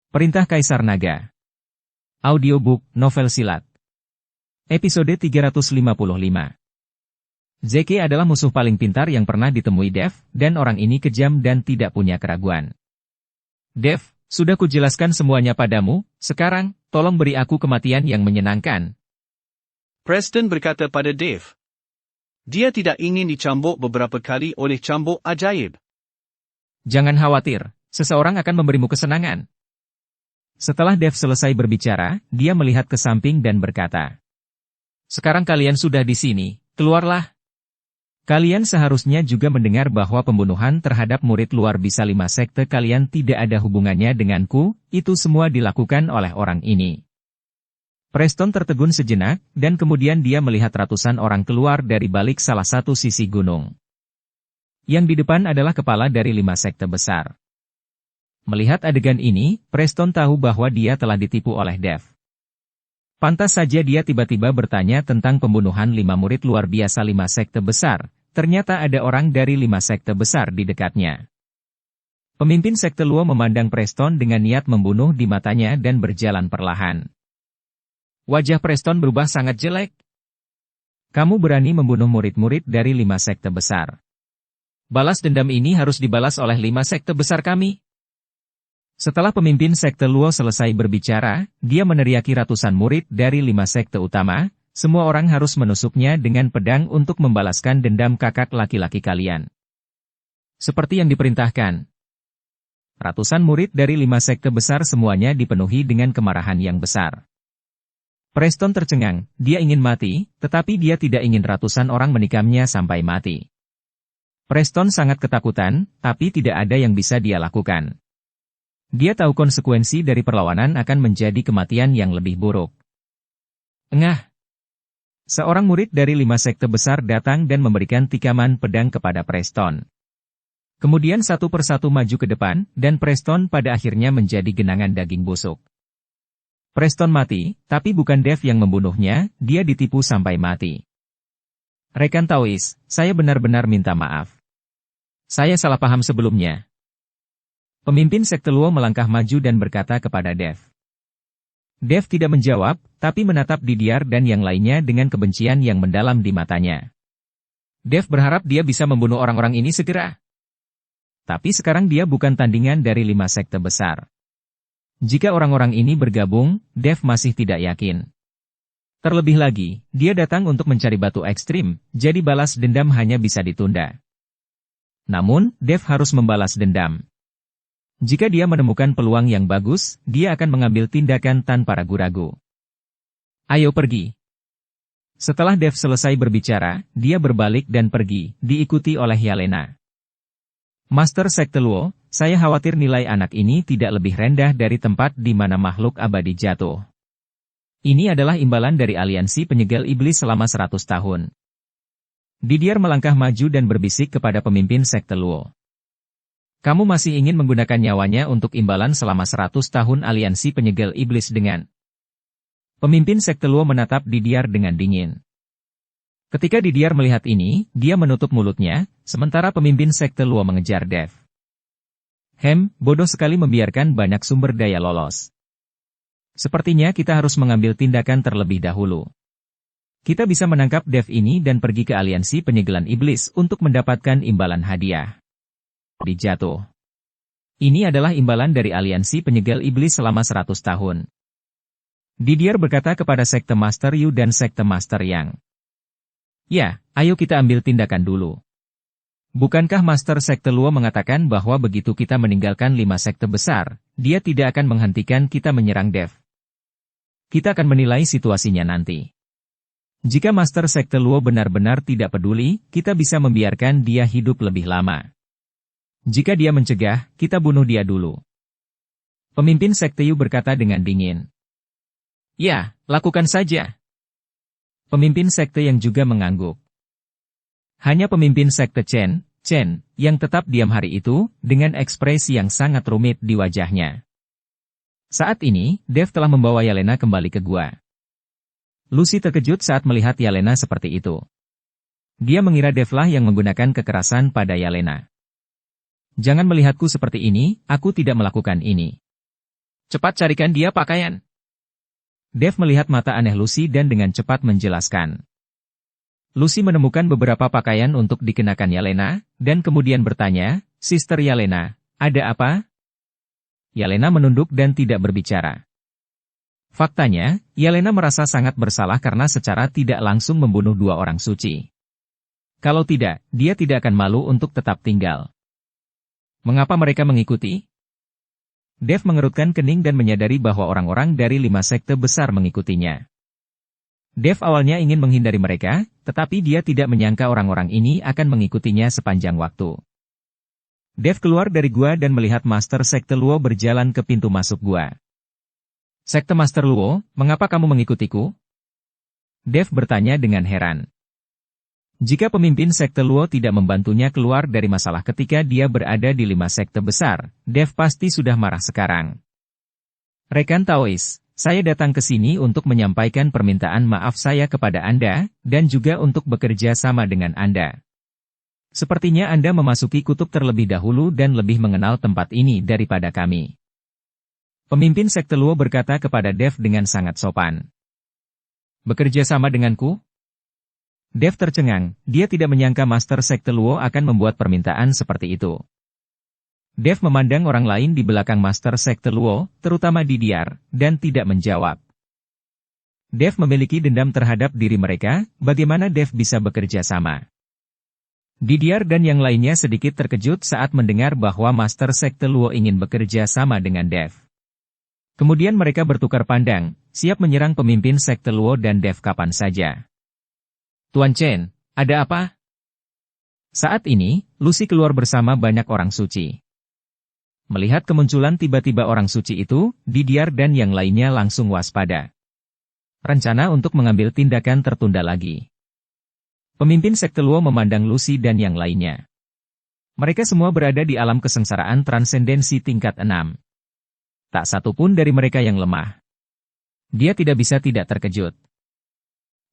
Perintah Kaisar Naga. Audiobook novel silat. Episode 355. Zeki adalah musuh paling pintar yang pernah ditemui Dev, dan orang ini kejam dan tidak punya keraguan. Dev, sudah kujelaskan semuanya padamu, sekarang, tolong beri aku kematian yang menyenangkan. Preston berkata pada Dave. Dia tidak ingin dicambuk beberapa kali oleh cambuk ajaib. Jangan khawatir, seseorang akan memberimu kesenangan. Setelah Dev selesai berbicara, dia melihat ke samping dan berkata, "Sekarang kalian sudah di sini, keluarlah. Kalian seharusnya juga mendengar bahwa pembunuhan terhadap murid luar biasa 5 sekte kalian tidak ada hubungannya denganku, itu semua dilakukan oleh orang ini." Preston tertegun sejenak, dan kemudian dia melihat ratusan orang keluar dari balik salah satu sisi gunung. Yang di depan adalah kepala dari 5 sekte besar. Melihat adegan ini, Preston tahu bahwa dia telah ditipu oleh Dev. Pantas saja dia tiba-tiba bertanya tentang pembunuhan 5 murid luar biasa 5 sekte besar, ternyata ada orang dari 5 sekte besar di dekatnya. Pemimpin sekte Luo memandang Preston dengan niat membunuh di matanya dan berjalan perlahan. Wajah Preston berubah sangat jelek. "Kamu berani membunuh murid-murid dari 5 sekte besar. Balas dendam ini harus dibalas oleh 5 sekte besar kami." Setelah pemimpin sekte Luo selesai berbicara, dia meneriaki ratusan murid dari 5 sekte utama, semua orang harus menusuknya dengan pedang untuk membalaskan dendam kakak laki-laki kalian. Seperti yang diperintahkan. Ratusan murid dari 5 sekte besar semuanya dipenuhi dengan kemarahan yang besar. Preston tercengang, dia ingin mati, tetapi dia tidak ingin ratusan orang menikamnya sampai mati. Preston sangat ketakutan, tapi tidak ada yang bisa dia lakukan. Dia tahu konsekuensi dari perlawanan akan menjadi kematian yang lebih buruk. Engah! Seorang murid dari 5 sekte besar datang dan memberikan tikaman pedang kepada Preston. Kemudian satu persatu maju ke depan, dan Preston pada akhirnya menjadi genangan daging busuk. Preston mati, tapi bukan Dev yang membunuhnya, dia ditipu sampai mati. Rekan Taois, saya benar-benar minta maaf. Saya salah paham sebelumnya. Pemimpin sekte Luo melangkah maju dan berkata kepada Dev. Dev tidak menjawab, tapi menatap Didier dan yang lainnya dengan kebencian yang mendalam di matanya. Dev berharap dia bisa membunuh orang-orang ini segera. Tapi sekarang dia bukan tandingan dari 5 sekte besar. Jika orang-orang ini bergabung, Dev masih tidak yakin. Terlebih lagi, dia datang untuk mencari batu ekstrim, jadi balas dendam hanya bisa ditunda. Namun, Dev harus membalas dendam. Jika dia menemukan peluang yang bagus, dia akan mengambil tindakan tanpa ragu-ragu. Ayo pergi. Setelah Dev selesai berbicara, dia berbalik dan pergi, diikuti oleh Yelena. Master Sekte Luo, saya khawatir nilai anak ini tidak lebih rendah dari tempat di mana makhluk abadi jatuh. Ini adalah imbalan dari aliansi penyegel iblis selama 100 tahun. Didier melangkah maju dan berbisik kepada pemimpin Sekte Luo. Kamu masih ingin menggunakan nyawanya untuk imbalan selama 100 tahun aliansi penyegel iblis dengan... Pemimpin sekte Luo menatap Didier dengan dingin. Ketika Didier melihat ini, dia menutup mulutnya, sementara pemimpin sekte Luo mengejar Dev. Bodoh sekali membiarkan banyak sumber daya lolos. Sepertinya kita harus mengambil tindakan terlebih dahulu. Kita bisa menangkap Dev ini dan pergi ke aliansi penyegelan iblis untuk mendapatkan imbalan hadiah. Dijatuh. Ini adalah imbalan dari aliansi penyegel iblis selama 100 tahun. Didier berkata kepada Sekte Master Yu dan Sekte Master Yang. Ya, ayo kita ambil tindakan dulu. Bukankah Master Sekte Luo mengatakan bahwa begitu kita meninggalkan 5 sekte besar, dia tidak akan menghentikan kita menyerang Dev? Kita akan menilai situasinya nanti. Jika Master Sekte Luo benar-benar tidak peduli, kita bisa membiarkan dia hidup lebih lama. Jika dia mencegah, kita bunuh dia dulu. Pemimpin Sekte Yu berkata dengan dingin. Ya, lakukan saja. Pemimpin Sekte yang juga mengangguk. Hanya pemimpin Sekte Chen, yang tetap diam hari itu, dengan ekspresi yang sangat rumit di wajahnya. Saat ini, Dev telah membawa Yelena kembali ke gua. Lucy terkejut saat melihat Yelena seperti itu. Dia mengira Dev lah yang menggunakan kekerasan pada Yelena. Jangan melihatku seperti ini, aku tidak melakukan ini. Cepat carikan dia pakaian. Dev melihat mata aneh Lucy dan dengan cepat menjelaskan. Lucy menemukan beberapa pakaian untuk dikenakan Yelena, dan kemudian bertanya, Sister Yelena, ada apa? Yelena menunduk dan tidak berbicara. Faktanya, Yelena merasa sangat bersalah karena secara tidak langsung membunuh dua orang suci. Kalau tidak, dia tidak akan malu untuk tetap tinggal. Mengapa mereka mengikuti? Dev mengerutkan kening dan menyadari bahwa orang-orang dari 5 sekte besar mengikutinya. Dev awalnya ingin menghindari mereka, tetapi dia tidak menyangka orang-orang ini akan mengikutinya sepanjang waktu. Dev keluar dari gua dan melihat Master Sekte Luo berjalan ke pintu masuk gua. Sekte Master Luo, mengapa kamu mengikutiku? Dev bertanya dengan heran. Jika pemimpin Sekte Luo tidak membantunya keluar dari masalah ketika dia berada di 5 sekte besar, Dev pasti sudah marah sekarang. Rekan Taois, saya datang ke sini untuk menyampaikan permintaan maaf saya kepada Anda, dan juga untuk bekerja sama dengan Anda. Sepertinya Anda memasuki kutub terlebih dahulu dan lebih mengenal tempat ini daripada kami. Pemimpin Sekte Luo berkata kepada Dev dengan sangat sopan. Bekerja sama denganku? Dev tercengang, dia tidak menyangka Master Sekte Luo akan membuat permintaan seperti itu. Dev memandang orang lain di belakang Master Sekte Luo, terutama Didiar, dan tidak menjawab. Dev memiliki dendam terhadap diri mereka, bagaimana Dev bisa bekerja sama? Didiar dan yang lainnya sedikit terkejut saat mendengar bahwa Master Sekte Luo ingin bekerja sama dengan Dev. Kemudian mereka bertukar pandang, siap menyerang pemimpin Sekte Luo dan Dev kapan saja. Tuan Chen, ada apa? Saat ini, Lucy keluar bersama banyak orang suci. Melihat kemunculan tiba-tiba orang suci itu, Didiar dan yang lainnya langsung waspada. Rencana untuk mengambil tindakan tertunda lagi. Pemimpin Sekte Luo memandang Lucy dan yang lainnya. Mereka semua berada di alam kesengsaraan transendensi tingkat 6. Tak satu pun dari mereka yang lemah. Dia tidak bisa tidak terkejut.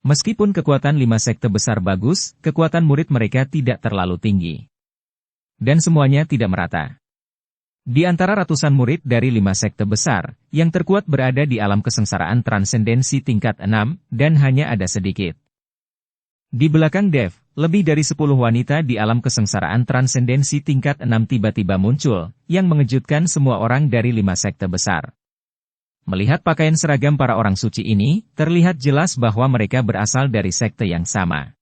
Meskipun kekuatan 5 sekte besar bagus, kekuatan murid mereka tidak terlalu tinggi. Dan semuanya tidak merata. Di antara ratusan murid dari 5 sekte besar, yang terkuat berada di alam kesengsaraan transendensi tingkat 6, dan hanya ada sedikit. Di belakang Dev, lebih dari 10 wanita di alam kesengsaraan transendensi tingkat 6 tiba-tiba muncul, yang mengejutkan semua orang dari 5 sekte besar. Melihat pakaian seragam para orang suci ini, terlihat jelas bahwa mereka berasal dari sekte yang sama.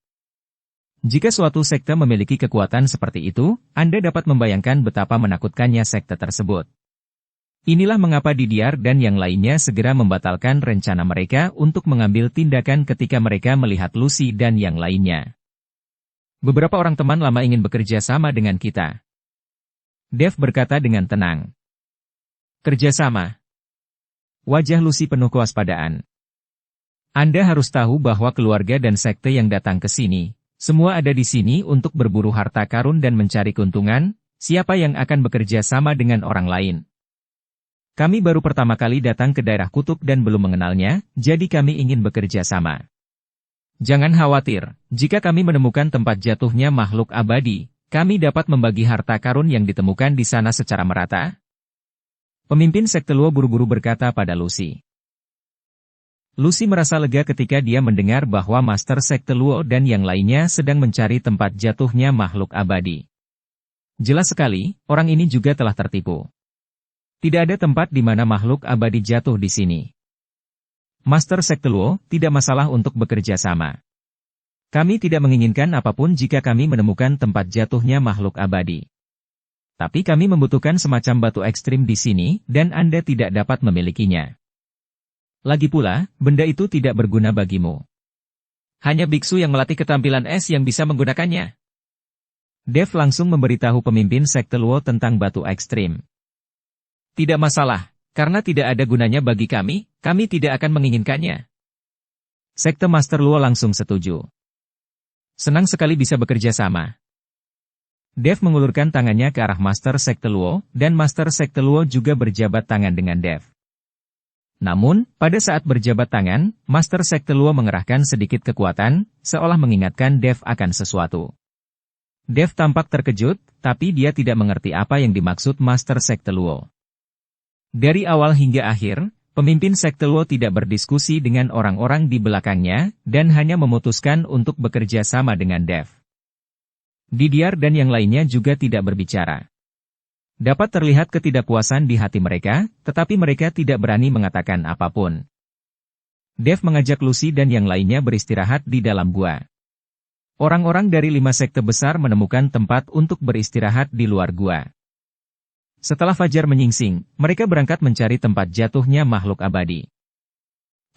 Jika suatu sekte memiliki kekuatan seperti itu, Anda dapat membayangkan betapa menakutkannya sekte tersebut. Inilah mengapa Didiar dan yang lainnya segera membatalkan rencana mereka untuk mengambil tindakan ketika mereka melihat Lucy dan yang lainnya. Beberapa orang teman lama ingin bekerja sama dengan kita. Dev berkata dengan tenang. Kerjasama. Wajah Lucy penuh kewaspadaan. Anda harus tahu bahwa keluarga dan sekte yang datang ke sini, semua ada di sini untuk berburu harta karun dan mencari keuntungan, siapa yang akan bekerja sama dengan orang lain. Kami baru pertama kali datang ke daerah kutub dan belum mengenalnya, jadi kami ingin bekerja sama. Jangan khawatir, jika kami menemukan tempat jatuhnya makhluk abadi, kami dapat membagi harta karun yang ditemukan di sana secara merata. Pemimpin Sekte Luo buru-buru berkata pada Lucy. Lucy merasa lega ketika dia mendengar bahwa Master Sekte Luo dan yang lainnya sedang mencari tempat jatuhnya makhluk abadi. Jelas sekali, orang ini juga telah tertipu. Tidak ada tempat di mana makhluk abadi jatuh di sini. Master Sekte Luo, tidak masalah untuk bekerja sama. Kami tidak menginginkan apapun jika kami menemukan tempat jatuhnya makhluk abadi. Tapi kami membutuhkan semacam batu ekstrim di sini, dan Anda tidak dapat memilikinya. Lagi pula, benda itu tidak berguna bagimu. Hanya biksu yang melatih ketampilan es yang bisa menggunakannya. Dev langsung memberitahu pemimpin Sekte Luo tentang batu ekstrim. Tidak masalah, karena tidak ada gunanya bagi kami tidak akan menginginkannya. Sekte Master Luo langsung setuju. Senang sekali bisa bekerja sama. Dev mengulurkan tangannya ke arah Master Sekte Luo, dan Master Sekte Luo juga berjabat tangan dengan Dev. Namun, pada saat berjabat tangan, Master Sekte Luo mengerahkan sedikit kekuatan, seolah mengingatkan Dev akan sesuatu. Dev tampak terkejut, tapi dia tidak mengerti apa yang dimaksud Master Sekte Luo. Dari awal hingga akhir, pemimpin sekte Luo tidak berdiskusi dengan orang-orang di belakangnya, dan hanya memutuskan untuk bekerja sama dengan Dev. Didier dan yang lainnya juga tidak berbicara. Dapat terlihat ketidakpuasan di hati mereka, tetapi mereka tidak berani mengatakan apapun. Dev mengajak Lucy dan yang lainnya beristirahat di dalam gua. Orang-orang dari 5 sekte besar menemukan tempat untuk beristirahat di luar gua. Setelah fajar menyingsing, mereka berangkat mencari tempat jatuhnya makhluk abadi.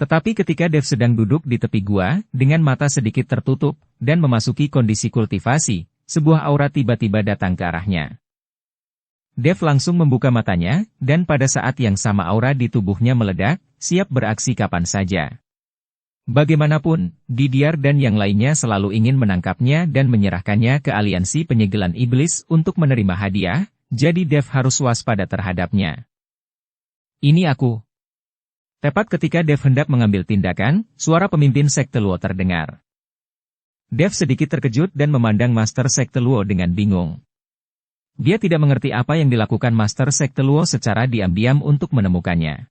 Tetapi ketika Dev sedang duduk di tepi gua, dengan mata sedikit tertutup, dan memasuki kondisi kultivasi, sebuah aura tiba-tiba datang ke arahnya. Dev langsung membuka matanya, dan pada saat yang sama aura di tubuhnya meledak, siap beraksi kapan saja. Bagaimanapun, Didier dan yang lainnya selalu ingin menangkapnya dan menyerahkannya ke aliansi penyegelan iblis untuk menerima hadiah, jadi Dev harus waspada terhadapnya. Ini aku. Tepat ketika Dev hendak mengambil tindakan, suara pemimpin sekte Luo terdengar. Dev sedikit terkejut dan memandang Master Sekte Luo dengan bingung. Dia tidak mengerti apa yang dilakukan Master Sekte Luo secara diam-diam untuk menemukannya.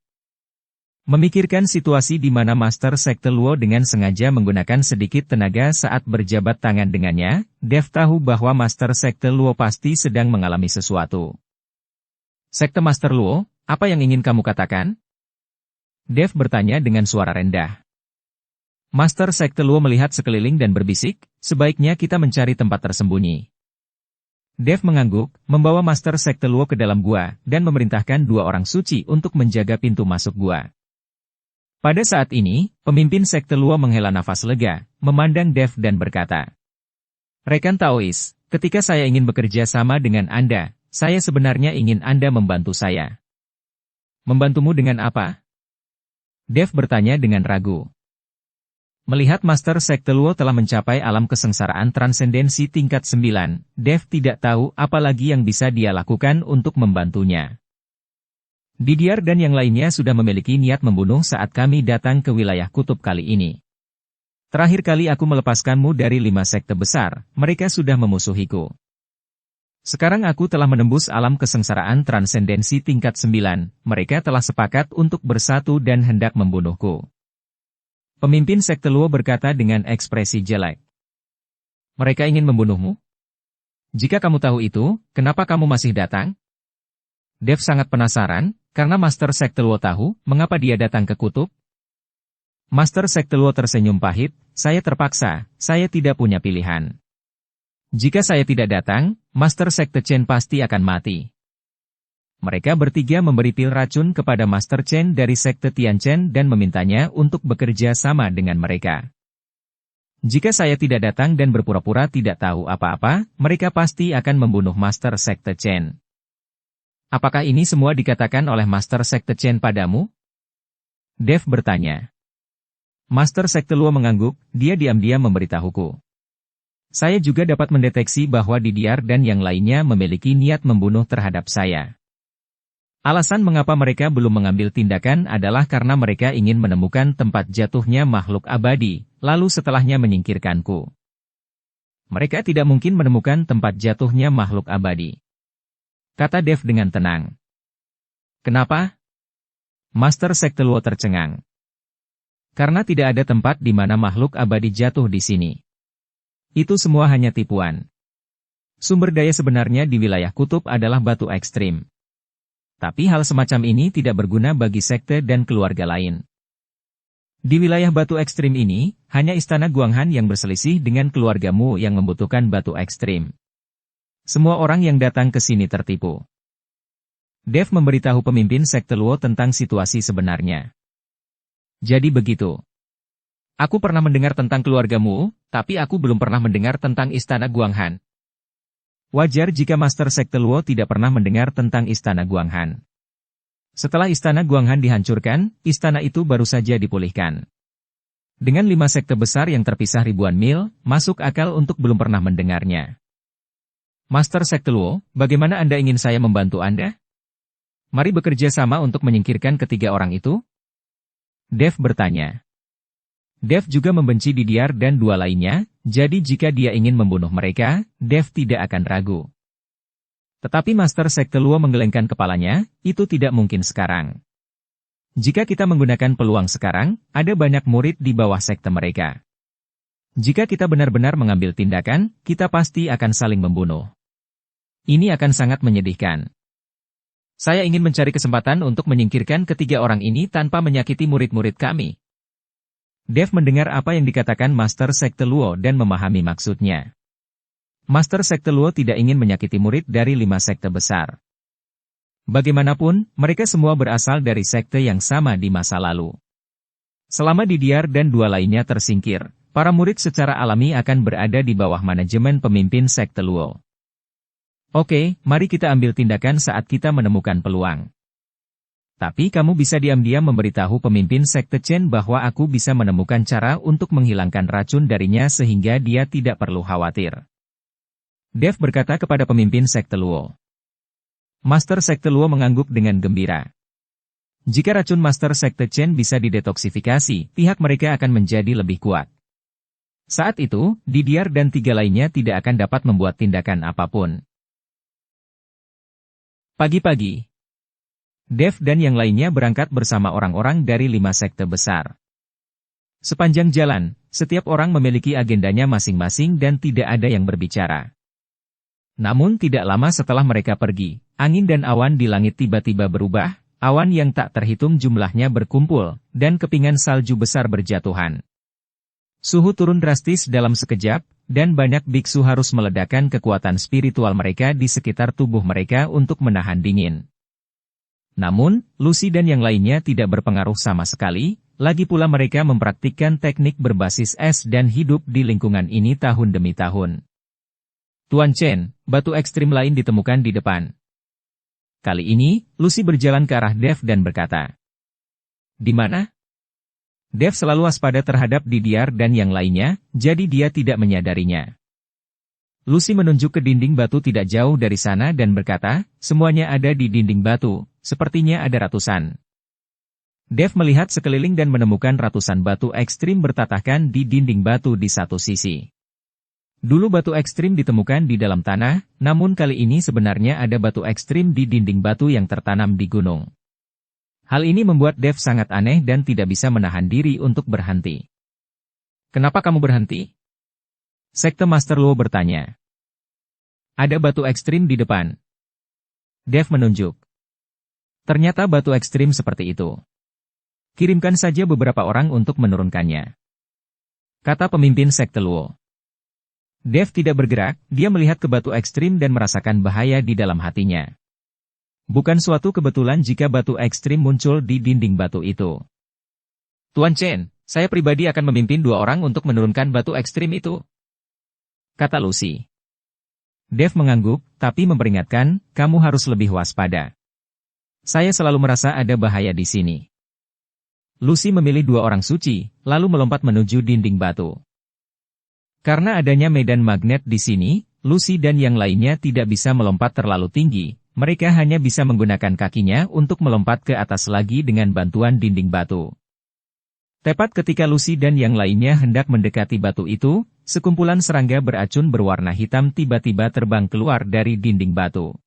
Memikirkan situasi di mana Master Sekte Luo dengan sengaja menggunakan sedikit tenaga saat berjabat tangan dengannya, Dev tahu bahwa Master Sekte Luo pasti sedang mengalami sesuatu. Sekte Master Luo, apa yang ingin kamu katakan? Dev bertanya dengan suara rendah. Master Sekte Luo melihat sekeliling dan berbisik, sebaiknya kita mencari tempat tersembunyi. Dev mengangguk, membawa Master Sekte Luo ke dalam gua, dan memerintahkan 2 orang suci untuk menjaga pintu masuk gua. Pada saat ini, pemimpin sekte Luo menghela nafas lega, memandang Dev dan berkata, Rekan Taois, ketika saya ingin bekerja sama dengan Anda, saya sebenarnya ingin Anda membantu saya. Membantumu dengan apa? Dev bertanya dengan ragu. Melihat Master Sekte Luo telah mencapai alam kesengsaraan transendensi tingkat 9, Dev tidak tahu apa lagi yang bisa dia lakukan untuk membantunya. Didier dan yang lainnya sudah memiliki niat membunuh saat kami datang ke wilayah kutub kali ini. Terakhir kali aku melepaskanmu dari 5 sekte besar, mereka sudah memusuhiku. Sekarang aku telah menembus alam kesengsaraan transendensi tingkat 9, mereka telah sepakat untuk bersatu dan hendak membunuhku. Pemimpin sekte Luo berkata dengan ekspresi jelek. Mereka ingin membunuhmu? Jika kamu tahu itu, kenapa kamu masih datang? Dev sangat penasaran, karena Master Sekte Luo tahu, mengapa dia datang ke kutub. Master Sekte Luo tersenyum pahit, saya terpaksa, saya tidak punya pilihan. Jika saya tidak datang, Master Sekte Chen pasti akan mati. Mereka bertiga memberi pil racun kepada Master Chen dari Sekte Tianchen dan memintanya untuk bekerja sama dengan mereka. Jika saya tidak datang dan berpura-pura tidak tahu apa-apa, mereka pasti akan membunuh Master Sekte Chen. Apakah ini semua dikatakan oleh Master Sekte Chen padamu? Dev bertanya. Master Sekte Luo mengangguk, dia diam-diam memberitahuku. Saya juga dapat mendeteksi bahwa Didier dan yang lainnya memiliki niat membunuh terhadap saya. Alasan mengapa mereka belum mengambil tindakan adalah karena mereka ingin menemukan tempat jatuhnya makhluk abadi, lalu setelahnya menyingkirkanku. Mereka tidak mungkin menemukan tempat jatuhnya makhluk abadi. Kata Dev dengan tenang. Kenapa? Master Sekte Luo tercengang. Karena tidak ada tempat di mana makhluk abadi jatuh di sini. Itu semua hanya tipuan. Sumber daya sebenarnya di wilayah kutub adalah batu ekstrim. Tapi hal semacam ini tidak berguna bagi sekte dan keluarga lain. Di wilayah batu ekstrim ini, hanya istana Guanghan yang berselisih dengan keluargamu yang membutuhkan batu ekstrim. Semua orang yang datang ke sini tertipu. Dev memberitahu pemimpin sekte Luo tentang situasi sebenarnya. Jadi begitu. Aku pernah mendengar tentang keluargamu, tapi aku belum pernah mendengar tentang istana Guanghan. Wajar jika Master Sekte Luo tidak pernah mendengar tentang istana Guanghan. Setelah istana Guanghan dihancurkan, istana itu baru saja dipulihkan. Dengan 5 sekte besar yang terpisah ribuan mil, masuk akal untuk belum pernah mendengarnya. Master Sekte Luo, bagaimana Anda ingin saya membantu Anda? Mari bekerja sama untuk menyingkirkan ketiga orang itu? Dev bertanya. Dev juga membenci Didier dan 2 lainnya, jadi jika dia ingin membunuh mereka, Dev tidak akan ragu. Tetapi Master Sekte Luo menggelengkan kepalanya, itu tidak mungkin sekarang. Jika kita menggunakan peluang sekarang, ada banyak murid di bawah sekte mereka. Jika kita benar-benar mengambil tindakan, kita pasti akan saling membunuh. Ini akan sangat menyedihkan. Saya ingin mencari kesempatan untuk menyingkirkan ketiga orang ini tanpa menyakiti murid-murid kami. Dev mendengar apa yang dikatakan Master Sekte Luo dan memahami maksudnya. Master Sekte Luo tidak ingin menyakiti murid dari 5 sekte besar. Bagaimanapun, mereka semua berasal dari sekte yang sama di masa lalu. Selama Didier dan 2 lainnya tersingkir, para murid secara alami akan berada di bawah manajemen pemimpin Sekte Luo. Oke, mari kita ambil tindakan saat kita menemukan peluang. Tapi kamu bisa diam-diam memberitahu pemimpin Sekte Chen bahwa aku bisa menemukan cara untuk menghilangkan racun darinya sehingga dia tidak perlu khawatir. Dev berkata kepada pemimpin Sekte Luo. Master Sekte Luo mengangguk dengan gembira. Jika racun Master Sekte Chen bisa didetoksifikasi, pihak mereka akan menjadi lebih kuat. Saat itu, Didier dan 3 lainnya tidak akan dapat membuat tindakan apapun. Pagi-pagi, Dev dan yang lainnya berangkat bersama orang-orang dari 5 sekte besar. Sepanjang jalan, setiap orang memiliki agendanya masing-masing dan tidak ada yang berbicara. Namun tidak lama setelah mereka pergi, angin dan awan di langit tiba-tiba berubah, awan yang tak terhitung jumlahnya berkumpul, dan kepingan salju besar berjatuhan. Suhu turun drastis dalam sekejap, dan banyak biksu harus meledakkan kekuatan spiritual mereka di sekitar tubuh mereka untuk menahan dingin. Namun, Lucy dan yang lainnya tidak berpengaruh sama sekali, lagi pula mereka mempraktikkan teknik berbasis es dan hidup di lingkungan ini tahun demi tahun. Tuan Chen, batu ekstrim lain ditemukan di depan. Kali ini, Lucy berjalan ke arah Dev dan berkata, "Di mana?" Dev selalu waspada terhadap Didier dan yang lainnya, jadi dia tidak menyadarinya. Lucy menunjuk ke dinding batu tidak jauh dari sana dan berkata, "Semuanya ada di dinding batu, sepertinya ada ratusan." Dev melihat sekeliling dan menemukan ratusan batu ekstrim bertatahkan di dinding batu di satu sisi. Dulu batu ekstrim ditemukan di dalam tanah, namun kali ini sebenarnya ada batu ekstrim di dinding batu yang tertanam di gunung. Hal ini membuat Dev sangat aneh dan tidak bisa menahan diri untuk berhenti. "Kenapa kamu berhenti?" Sekte Master Luo bertanya. "Ada batu ekstrim di depan." Dev menunjuk. Ternyata batu ekstrim seperti itu. "Kirimkan saja beberapa orang untuk menurunkannya," kata pemimpin Sekte Luo. Dev tidak bergerak, dia melihat ke batu ekstrim dan merasakan bahaya di dalam hatinya. Bukan suatu kebetulan jika batu ekstrim muncul di dinding batu itu. "Tuan Chen, saya pribadi akan memimpin 2 orang untuk menurunkan batu ekstrim itu," kata Lucy. Dev mengangguk, tapi memperingatkan, "Kamu harus lebih waspada. Saya selalu merasa ada bahaya di sini." Lucy memilih 2 orang suci, lalu melompat menuju dinding batu. Karena adanya medan magnet di sini, Lucy dan yang lainnya tidak bisa melompat terlalu tinggi, mereka hanya bisa menggunakan kakinya untuk melompat ke atas lagi dengan bantuan dinding batu. Tepat ketika Lucy dan yang lainnya hendak mendekati batu itu, sekumpulan serangga beracun berwarna hitam tiba-tiba terbang keluar dari dinding batu.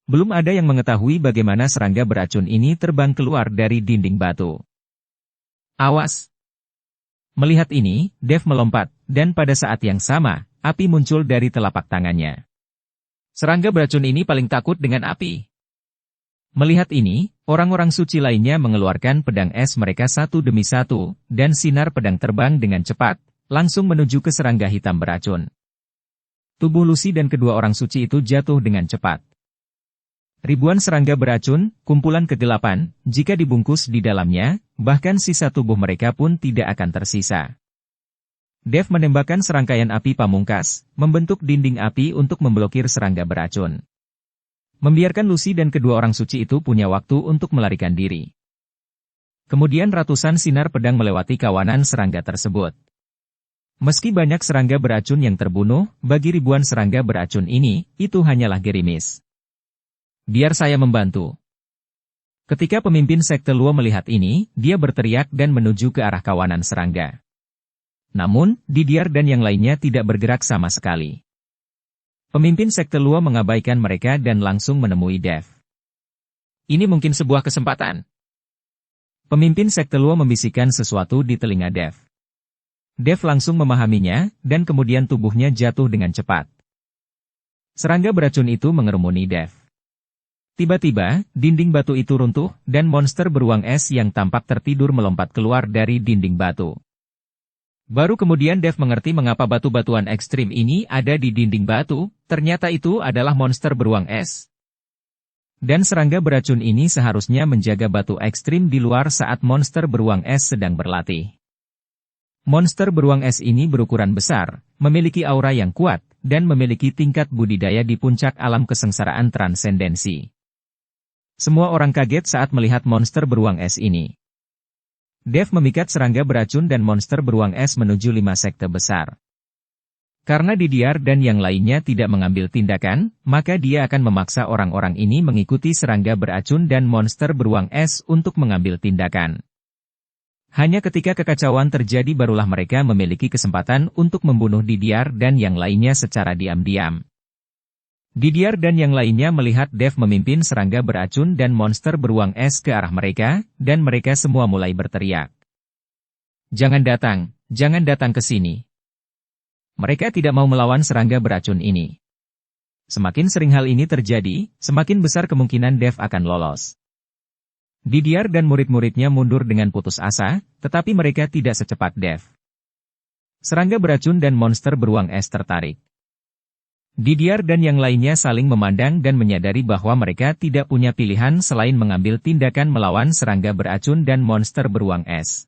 Belum ada yang mengetahui bagaimana serangga beracun ini terbang keluar dari dinding batu. "Awas!" Melihat ini, Dev melompat, dan pada saat yang sama, api muncul dari telapak tangannya. Serangga beracun ini paling takut dengan api. Melihat ini, orang-orang suci lainnya mengeluarkan pedang es mereka satu demi satu, dan sinar pedang terbang dengan cepat, langsung menuju ke serangga hitam beracun. Tubuh Lucy dan kedua orang suci itu jatuh dengan cepat. Ribuan serangga beracun, kumpulan kegelapan, jika dibungkus di dalamnya, bahkan sisa tubuh mereka pun tidak akan tersisa. Dev menembakkan serangkaian api pamungkas, membentuk dinding api untuk memblokir serangga beracun. Membiarkan Lucy dan kedua orang suci itu punya waktu untuk melarikan diri. Kemudian ratusan sinar pedang melewati kawanan serangga tersebut. Meski banyak serangga beracun yang terbunuh, bagi ribuan serangga beracun ini, itu hanyalah gerimis. "Biar saya membantu." Ketika pemimpin Sekte Luo melihat ini, dia berteriak dan menuju ke arah kawanan serangga. Namun, Didier dan yang lainnya tidak bergerak sama sekali. Pemimpin sekte Luo mengabaikan mereka dan langsung menemui Dev. Ini mungkin sebuah kesempatan. Pemimpin sekte Luo membisikkan sesuatu di telinga Dev. Dev langsung memahaminya, dan kemudian tubuhnya jatuh dengan cepat. Serangga beracun itu mengerumuni Dev. Tiba-tiba, dinding batu itu runtuh, dan monster beruang es yang tampak tertidur melompat keluar dari dinding batu. Baru kemudian Dev mengerti mengapa batu-batuan ekstrim ini ada di dinding batu, ternyata itu adalah monster beruang es. Dan serangga beracun ini seharusnya menjaga batu ekstrim di luar saat monster beruang es sedang berlatih. Monster beruang es ini berukuran besar, memiliki aura yang kuat, dan memiliki tingkat budidaya di puncak alam kesengsaraan transendensi. Semua orang kaget saat melihat monster beruang es ini. Dev memikat serangga beracun dan monster beruang es menuju 5 sekte besar. Karena Didier dan yang lainnya tidak mengambil tindakan, maka dia akan memaksa orang-orang ini mengikuti serangga beracun dan monster beruang es untuk mengambil tindakan. Hanya ketika kekacauan terjadi barulah mereka memiliki kesempatan untuk membunuh Didier dan yang lainnya secara diam-diam. Didier dan yang lainnya melihat Dev memimpin serangga beracun dan monster beruang es ke arah mereka, dan mereka semua mulai berteriak. Jangan datang ke sini. Mereka tidak mau melawan serangga beracun ini. Semakin sering hal ini terjadi, semakin besar kemungkinan Dev akan lolos. Didier dan murid-muridnya mundur dengan putus asa, tetapi mereka tidak secepat Dev. Serangga beracun dan monster beruang es tertarik. Didier dan yang lainnya saling memandang dan menyadari bahwa mereka tidak punya pilihan selain mengambil tindakan melawan serangga beracun dan monster beruang es.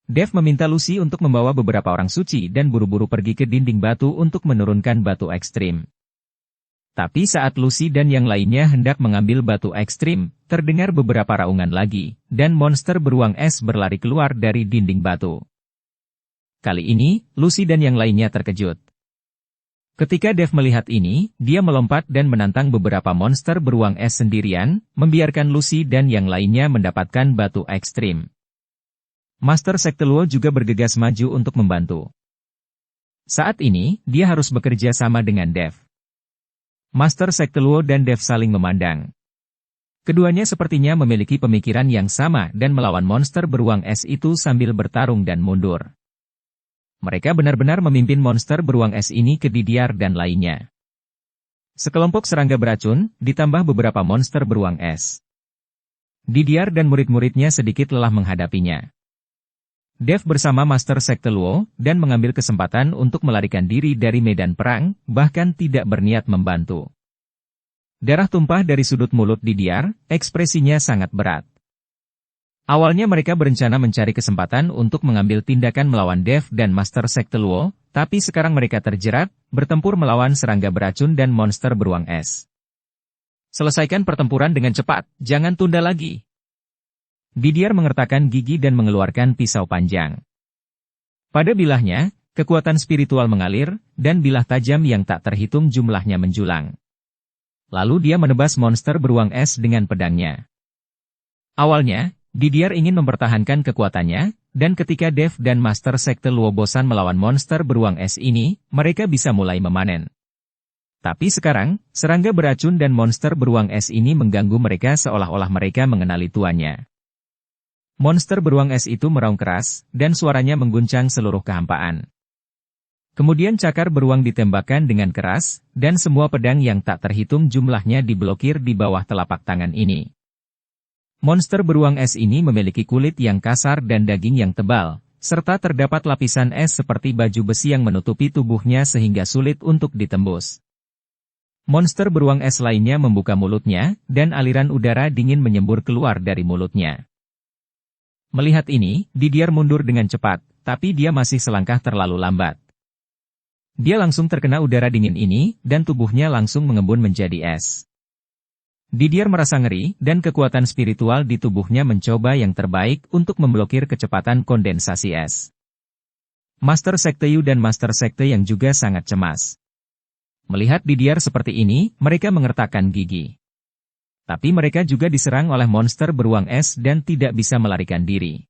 Dev meminta Lucy untuk membawa beberapa orang suci dan buru-buru pergi ke dinding batu untuk menurunkan batu ekstrim. Tapi saat Lucy dan yang lainnya hendak mengambil batu ekstrim, terdengar beberapa raungan lagi, dan monster beruang es berlari keluar dari dinding batu. Kali ini, Lucy dan yang lainnya terkejut. Ketika Dev melihat ini, dia melompat dan menantang beberapa monster beruang es sendirian, membiarkan Lucy dan yang lainnya mendapatkan batu ekstrim. Master Sekte Luo juga bergegas maju untuk membantu. Saat ini, dia harus bekerja sama dengan Dev. Master Sekte Luo dan Dev saling memandang. Keduanya sepertinya memiliki pemikiran yang sama dan melawan monster beruang es itu sambil bertarung dan mundur. Mereka benar-benar memimpin monster beruang es ini ke Didier dan lainnya. Sekelompok serangga beracun, ditambah beberapa monster beruang es. Didier dan murid-muridnya sedikit lelah menghadapinya. Dev bersama Master Sekte Luo, dan mengambil kesempatan untuk melarikan diri dari medan perang, bahkan tidak berniat membantu. Darah tumpah dari sudut mulut Didier, ekspresinya sangat berat. Awalnya mereka berencana mencari kesempatan untuk mengambil tindakan melawan Dev dan Master Sekte Luo, tapi sekarang mereka terjerat, bertempur melawan serangga beracun dan monster beruang es. Selesaikan pertempuran dengan cepat, jangan tunda lagi. Didier mengertakkan gigi dan mengeluarkan pisau panjang. Pada bilahnya, kekuatan spiritual mengalir, dan bilah tajam yang tak terhitung jumlahnya menjulang. Lalu dia menebas monster beruang es dengan pedangnya. Awalnya, Didier ingin mempertahankan kekuatannya, dan ketika Dev dan Master Sekte Luo bosan melawan monster beruang es ini, mereka bisa mulai memanen. Tapi sekarang, serangga beracun dan monster beruang es ini mengganggu mereka seolah-olah mereka mengenali tuannya. Monster beruang es itu meraung keras, dan suaranya mengguncang seluruh kehampaan. Kemudian cakar beruang ditembakkan dengan keras, dan semua pedang yang tak terhitung jumlahnya diblokir di bawah telapak tangan ini. Monster beruang es ini memiliki kulit yang kasar dan daging yang tebal, serta terdapat lapisan es seperti baju besi yang menutupi tubuhnya sehingga sulit untuk ditembus. Monster beruang es lainnya membuka mulutnya, dan aliran udara dingin menyembur keluar dari mulutnya. Melihat ini, Didier mundur dengan cepat, tapi dia masih selangkah terlalu lambat. Dia langsung terkena udara dingin ini, dan tubuhnya langsung mengembun menjadi es. Didier merasa ngeri, dan kekuatan spiritual di tubuhnya mencoba yang terbaik untuk memblokir kecepatan kondensasi es. Master Sekte Yu dan Master Sekte yang juga sangat cemas. Melihat Didier seperti ini, mereka mengertakkan gigi. Tapi mereka juga diserang oleh monster beruang es dan tidak bisa melarikan diri.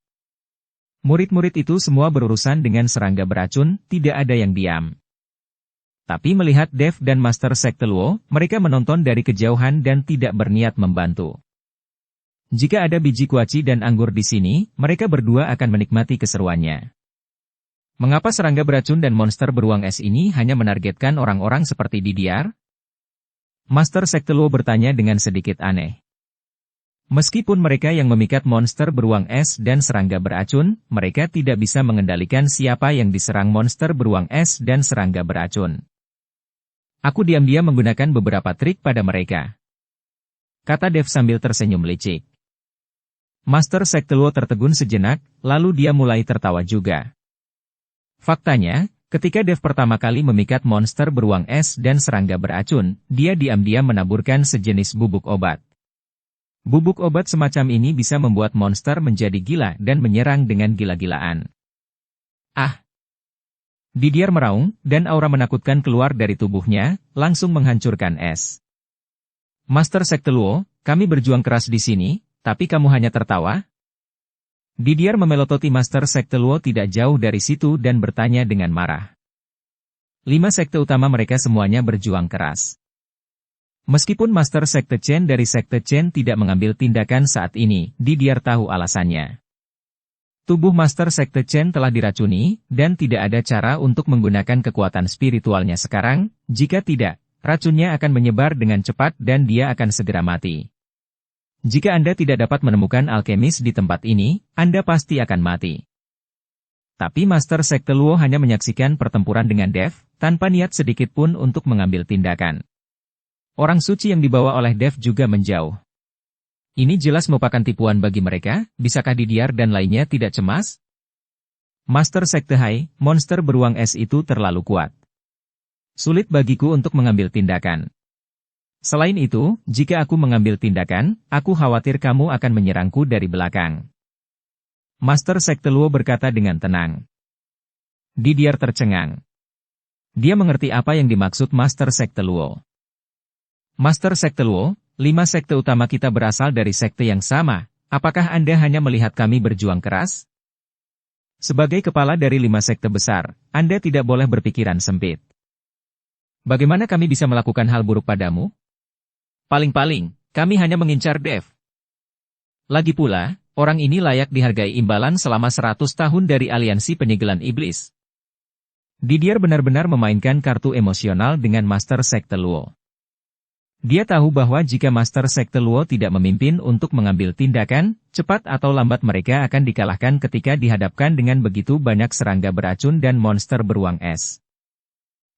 Murid-murid itu semua berurusan dengan serangga beracun, tidak ada yang diam. Tapi melihat Dev dan Master Sekte Luo, mereka menonton dari kejauhan dan tidak berniat membantu. Jika ada biji kuaci dan anggur di sini, mereka berdua akan menikmati keseruannya. Mengapa serangga beracun dan monster beruang es ini hanya menargetkan orang-orang seperti Didier? Master Sekte Luo bertanya dengan sedikit aneh. Meskipun mereka yang memikat monster beruang es dan serangga beracun, mereka tidak bisa mengendalikan siapa yang diserang monster beruang es dan serangga beracun. Aku diam-diam menggunakan beberapa trik pada mereka, kata Dev sambil tersenyum licik. Master Sekte Luo tertegun sejenak, lalu dia mulai tertawa juga. Faktanya, ketika Dev pertama kali memikat monster beruang es dan serangga beracun, dia diam-diam menaburkan sejenis bubuk obat. Bubuk obat semacam ini bisa membuat monster menjadi gila dan menyerang dengan gila-gilaan. Ah! Didier meraung, dan aura menakutkan keluar dari tubuhnya, langsung menghancurkan es. Master Sekte Luo, kami berjuang keras di sini, tapi kamu hanya tertawa? Didier memelototi Master Sekte Luo tidak jauh dari situ dan bertanya dengan marah. 5 sekte utama mereka semuanya berjuang keras. Meskipun Master Sekte Chen dari Sekte Chen tidak mengambil tindakan saat ini, Didier tahu alasannya. Tubuh Master Sekte Chen telah diracuni, dan tidak ada cara untuk menggunakan kekuatan spiritualnya sekarang, jika tidak, racunnya akan menyebar dengan cepat dan dia akan segera mati. Jika Anda tidak dapat menemukan alkemis di tempat ini, Anda pasti akan mati. Tapi Master Sekte Luo hanya menyaksikan pertempuran dengan Dev, tanpa niat sedikit pun untuk mengambil tindakan. Orang suci yang dibawa oleh Dev juga menjauh. Ini jelas merupakan tipuan bagi mereka, bisakah Didier dan lainnya tidak cemas? Master Sekte Hai, monster beruang es itu terlalu kuat. Sulit bagiku untuk mengambil tindakan. Selain itu, jika aku mengambil tindakan, aku khawatir kamu akan menyerangku dari belakang. Master Sekte Luo berkata dengan tenang. Didier tercengang. Dia mengerti apa yang dimaksud Master Sekte Luo. Master Sekte Luo, 5 sekte utama kita berasal dari sekte yang sama, apakah Anda hanya melihat kami berjuang keras? Sebagai kepala dari 5 sekte besar, Anda tidak boleh berpikiran sempit. Bagaimana kami bisa melakukan hal buruk padamu? Paling-paling, kami hanya mengincar Dev. Lagi pula, orang ini layak dihargai imbalan selama 100 tahun dari aliansi penyegelan iblis. Didier benar-benar memainkan kartu emosional dengan Master Sekte Luo. Dia tahu bahwa jika Master Sekte Luo tidak memimpin untuk mengambil tindakan, cepat atau lambat mereka akan dikalahkan ketika dihadapkan dengan begitu banyak serangga beracun dan monster beruang es.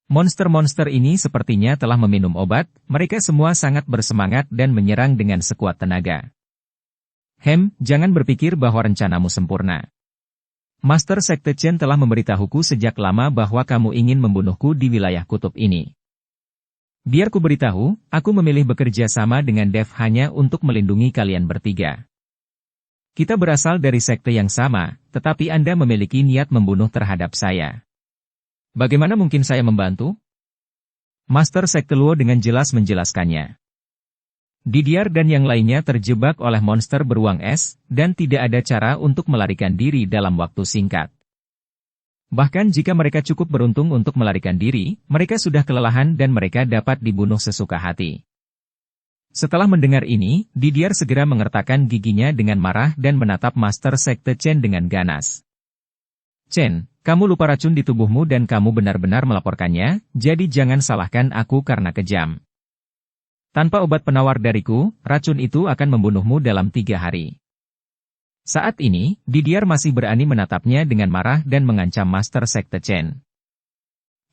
Monster-monster ini sepertinya telah meminum obat, mereka semua sangat bersemangat dan menyerang dengan sekuat tenaga. Jangan berpikir bahwa rencanamu sempurna. Master Sekte Chen telah memberitahuku sejak lama bahwa kamu ingin membunuhku di wilayah kutub ini. Biar ku beritahu, aku memilih bekerja sama dengan Dev hanya untuk melindungi kalian bertiga. Kita berasal dari sekte yang sama, tetapi Anda memiliki niat membunuh terhadap saya. Bagaimana mungkin saya membantu? Master Sekte Luo dengan jelas menjelaskannya. Didier dan yang lainnya terjebak oleh monster beruang es, dan tidak ada cara untuk melarikan diri dalam waktu singkat. Bahkan jika mereka cukup beruntung untuk melarikan diri, mereka sudah kelelahan dan mereka dapat dibunuh sesuka hati. Setelah mendengar ini, Didier segera mengertakkan giginya dengan marah dan menatap Master Sekte Chen dengan ganas. Chen, kamu lupa racun di tubuhmu dan kamu benar-benar melaporkannya, jadi jangan salahkan aku karena kejam. Tanpa obat penawar dariku, racun itu akan membunuhmu dalam 3 hari. Saat ini, Didier masih berani menatapnya dengan marah dan mengancam Master Sekte Chen.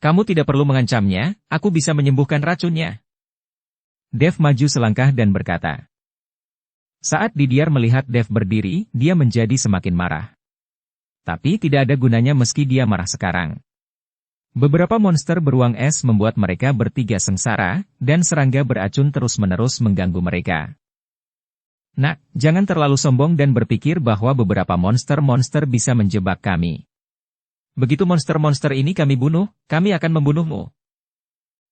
Kamu tidak perlu mengancamnya, aku bisa menyembuhkan racunnya. Dev maju selangkah dan berkata. Saat Didier melihat Dev berdiri, dia menjadi semakin marah. Tapi tidak ada gunanya meski dia marah sekarang. Beberapa monster beruang es membuat mereka bertiga sengsara, dan serangga beracun terus-menerus mengganggu mereka. Nak, jangan terlalu sombong dan berpikir bahwa beberapa monster-monster bisa menjebak kami. Begitu monster-monster ini kami bunuh, kami akan membunuhmu.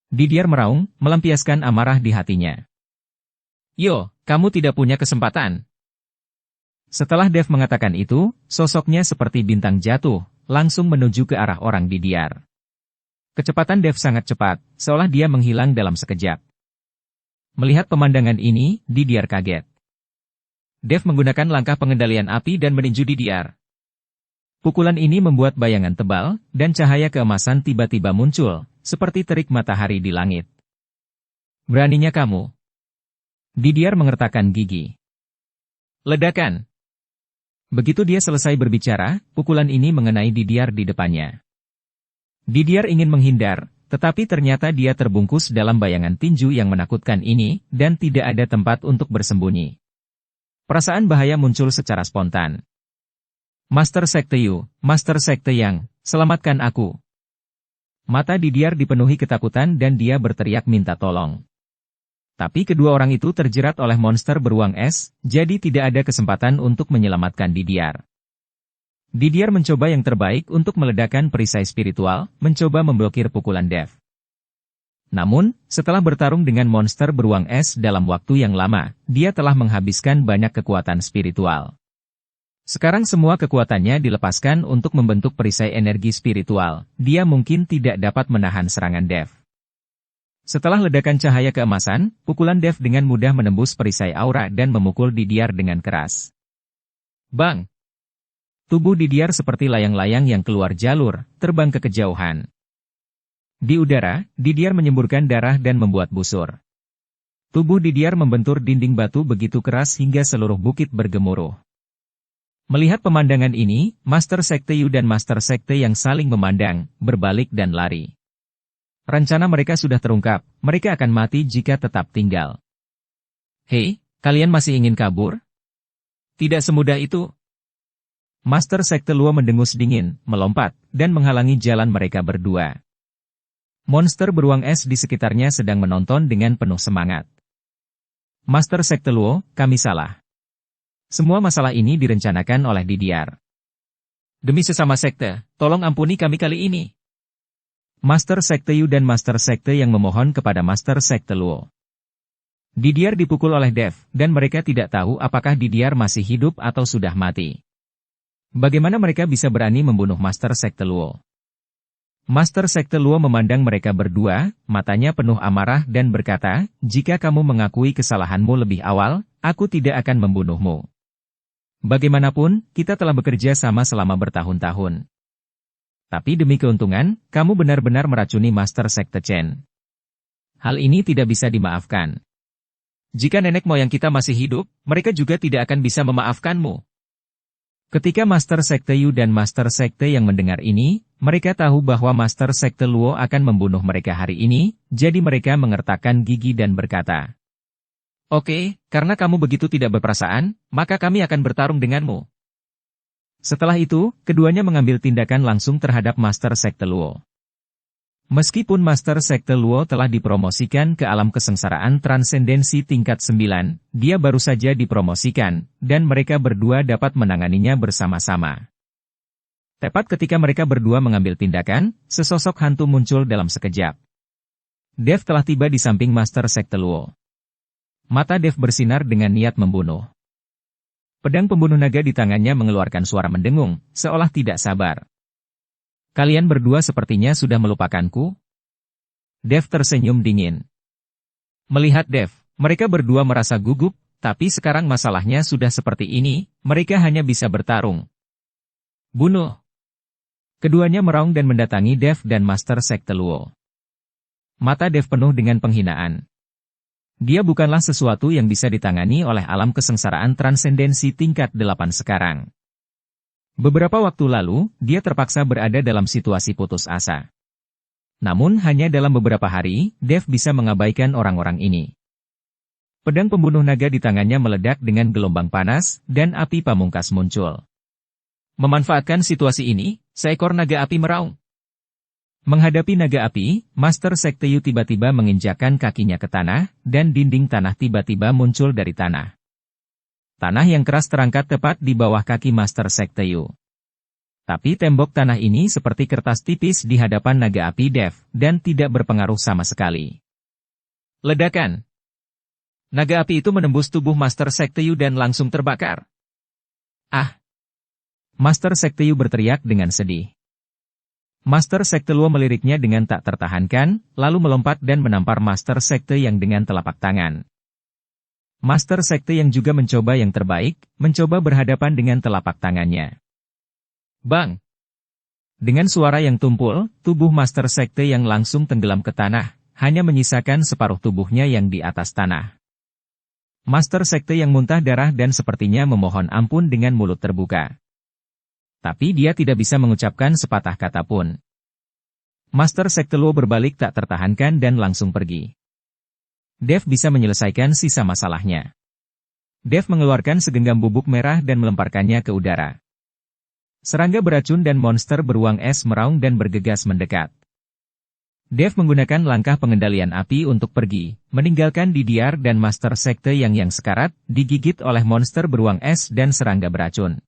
Didier meraung, melampiaskan amarah di hatinya. Yo, kamu tidak punya kesempatan. Setelah Dev mengatakan itu, sosoknya seperti bintang jatuh, langsung menuju ke arah orang Didier. Kecepatan Dev sangat cepat, seolah dia menghilang dalam sekejap. Melihat pemandangan ini, Didier kaget. Dev menggunakan langkah pengendalian api dan meninju Didier. Pukulan ini membuat bayangan tebal, dan cahaya keemasan tiba-tiba muncul, seperti terik matahari di langit. Beraninya kamu. Didier mengertakkan gigi. Ledakan. Begitu dia selesai berbicara, pukulan ini mengenai Didier di depannya. Didier ingin menghindar, tetapi ternyata dia terbungkus dalam bayangan tinju yang menakutkan ini, dan tidak ada tempat untuk bersembunyi. Perasaan bahaya muncul secara spontan. Master Sekte Yu, Master Sekte Yang, selamatkan aku. Mata Didier dipenuhi ketakutan dan dia berteriak minta tolong. Tapi kedua orang itu terjerat oleh monster beruang es, jadi tidak ada kesempatan untuk menyelamatkan Didier. Didier mencoba yang terbaik untuk meledakkan perisai spiritual, mencoba memblokir pukulan Dev. Namun, setelah bertarung dengan monster beruang es dalam waktu yang lama, dia telah menghabiskan banyak kekuatan spiritual. Sekarang semua kekuatannya dilepaskan untuk membentuk perisai energi spiritual, dia mungkin tidak dapat menahan serangan Dev. Setelah ledakan cahaya keemasan, pukulan Dev dengan mudah menembus perisai aura dan memukul Didier dengan keras. Bang! Tubuh Didier seperti layang-layang yang keluar jalur, terbang ke kejauhan. Di udara, Didier menyemburkan darah dan membuat busur. Tubuh Didier membentur dinding batu begitu keras hingga seluruh bukit bergemuruh. Melihat pemandangan ini, Master Sekte Yu dan Master Sekte yang saling memandang, berbalik dan lari. Rencana mereka sudah terungkap, mereka akan mati jika tetap tinggal. Hei, kalian masih ingin kabur? Tidak semudah itu. Master Sekte Luo mendengus dingin, melompat, dan menghalangi jalan mereka berdua. Monster beruang es di sekitarnya sedang menonton dengan penuh semangat. Master Sekte Luo, kami salah. Semua masalah ini direncanakan oleh Didier. Demi sesama sekte, tolong ampuni kami kali ini. Master Sekte Yu dan Master Sekte yang memohon kepada Master Sekte Luo. Didier dipukul oleh Dev, dan mereka tidak tahu apakah Didier masih hidup atau sudah mati. Bagaimana mereka bisa berani membunuh Master Sekte Luo? Master Sekte Luo memandang mereka berdua, matanya penuh amarah dan berkata, jika kamu mengakui kesalahanmu lebih awal, aku tidak akan membunuhmu. Bagaimanapun, kita telah bekerja sama selama bertahun-tahun. Tapi demi keuntungan, kamu benar-benar meracuni Master Sekte Chen. Hal ini tidak bisa dimaafkan. Jika nenek moyang kita masih hidup, mereka juga tidak akan bisa memaafkanmu. Ketika Master Sekte Yu dan Master Sekte yang mendengar ini, mereka tahu bahwa Master Sekte Luo akan membunuh mereka hari ini, jadi mereka mengertakkan gigi dan berkata, Oke, karena kamu begitu tidak berperasaan, maka kami akan bertarung denganmu. Setelah itu, keduanya mengambil tindakan langsung terhadap Master Sekte Luo. Meskipun Master Sekte Luo telah dipromosikan ke alam kesengsaraan transendensi tingkat 9, dia baru saja dipromosikan, dan mereka berdua dapat menanganinya bersama-sama. Tepat ketika mereka berdua mengambil tindakan, sesosok hantu muncul dalam sekejap. Dev telah tiba di samping Master Sekte Luo. Mata Dev bersinar dengan niat membunuh. Pedang pembunuh naga di tangannya mengeluarkan suara mendengung, seolah tidak sabar. Kalian berdua sepertinya sudah melupakanku? Dev tersenyum dingin. Melihat Dev, mereka berdua merasa gugup, tapi sekarang masalahnya sudah seperti ini, mereka hanya bisa bertarung. Bunuh! Keduanya meraung dan mendatangi Dev dan Master Sekte Luo. Mata Dev penuh dengan penghinaan. Dia bukanlah sesuatu yang bisa ditangani oleh alam kesengsaraan transendensi tingkat 8 sekarang. Beberapa waktu lalu, dia terpaksa berada dalam situasi putus asa. Namun hanya dalam beberapa hari, Dev bisa mengabaikan orang-orang ini. Pedang pembunuh naga di tangannya meledak dengan gelombang panas, dan api pamungkas muncul. Memanfaatkan situasi ini, seekor naga api meraung. Menghadapi naga api, Master Sekte Yu tiba-tiba menginjakkan kakinya ke tanah, dan dinding tanah tiba-tiba muncul dari tanah. Tanah yang keras terangkat tepat di bawah kaki Master Sekte Yu. Tapi tembok tanah ini seperti kertas tipis di hadapan naga api Dev, dan tidak berpengaruh sama sekali. Ledakan. Naga api itu menembus tubuh Master Sekte Yu dan langsung terbakar. Ah! Master Sekte Yu berteriak dengan sedih. Master Sekte Luo meliriknya dengan tak tertahankan, lalu melompat dan menampar Master Sekte yang dengan telapak tangan. Master Sekte yang juga mencoba yang terbaik, mencoba berhadapan dengan telapak tangannya. Bang! Dengan suara yang tumpul, tubuh Master Sekte yang langsung tenggelam ke tanah, hanya menyisakan separuh tubuhnya yang di atas tanah. Master Sekte yang muntah darah dan sepertinya memohon ampun dengan mulut terbuka. Tapi dia tidak bisa mengucapkan sepatah kata pun. Master Sekte Luo berbalik tak tertahankan dan langsung pergi. Dev bisa menyelesaikan sisa masalahnya. Dev mengeluarkan segenggam bubuk merah dan melemparkannya ke udara. Serangga beracun dan monster beruang es meraung dan bergegas mendekat. Dev menggunakan langkah pengendalian api untuk pergi, meninggalkan Didiar dan Master Sekte yang sekarat, digigit oleh monster beruang es dan serangga beracun.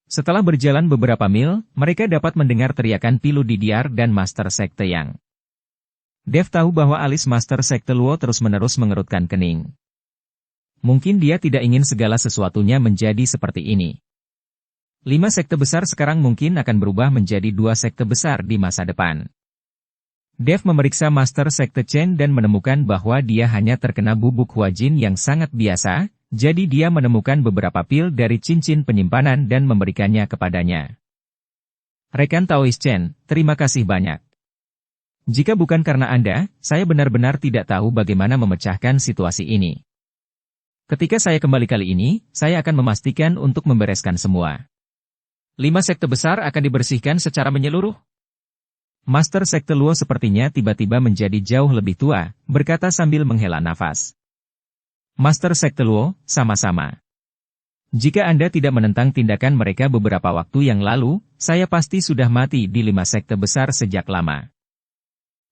Setelah berjalan beberapa mil, mereka dapat mendengar teriakan pilu Didiar dan Master Sekte yang. Dev tahu bahwa alis Master Sekte Luo terus-menerus mengerutkan kening. Mungkin dia tidak ingin segala sesuatunya menjadi seperti ini. 5 sekte besar sekarang mungkin akan berubah menjadi 2 sekte besar di masa depan. Dev memeriksa Master Sekte Chen dan menemukan bahwa dia hanya terkena bubuk huajin yang sangat biasa, jadi dia menemukan beberapa pil dari cincin penyimpanan dan memberikannya kepadanya. Rekan Taoist Chen, terima kasih banyak. Jika bukan karena Anda, saya benar-benar tidak tahu bagaimana memecahkan situasi ini. Ketika saya kembali kali ini, saya akan memastikan untuk membereskan semua. 5 sekte besar akan dibersihkan secara menyeluruh. Master Sekte Luo sepertinya tiba-tiba menjadi jauh lebih tua, berkata sambil menghela nafas. Master Sekte Luo, sama-sama. Jika Anda tidak menentang tindakan mereka beberapa waktu yang lalu, saya pasti sudah mati di 5 sekte besar sejak lama.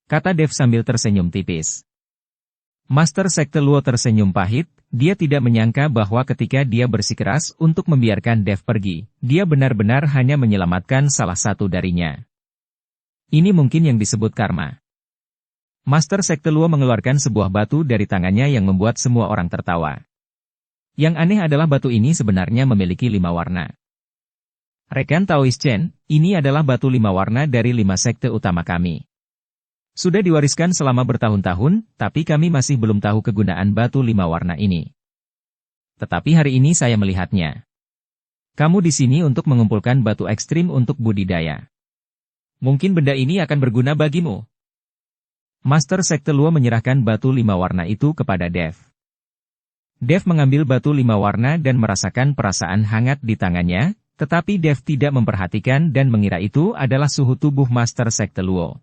Kata Dev sambil tersenyum tipis. Master Sekte Luo tersenyum pahit, dia tidak menyangka bahwa ketika dia bersikeras untuk membiarkan Dev pergi, dia benar-benar hanya menyelamatkan salah satu darinya. Ini mungkin yang disebut karma. Master Sekte Luo mengeluarkan sebuah batu dari tangannya yang membuat semua orang tertawa. Yang aneh adalah batu ini sebenarnya memiliki 5 warna. Rekan Taoist Chen, ini adalah batu 5 warna dari 5 sekte utama kami. Sudah diwariskan selama bertahun-tahun, tapi kami masih belum tahu kegunaan batu 5 warna ini. Tetapi hari ini saya melihatnya. Kamu di sini untuk mengumpulkan batu ekstrim untuk budidaya. Mungkin benda ini akan berguna bagimu. Master Sekte Luo menyerahkan batu 5 warna itu kepada Dev. Dev mengambil batu 5 warna dan merasakan perasaan hangat di tangannya, tetapi Dev tidak memperhatikan dan mengira itu adalah suhu tubuh Master Sekte Luo.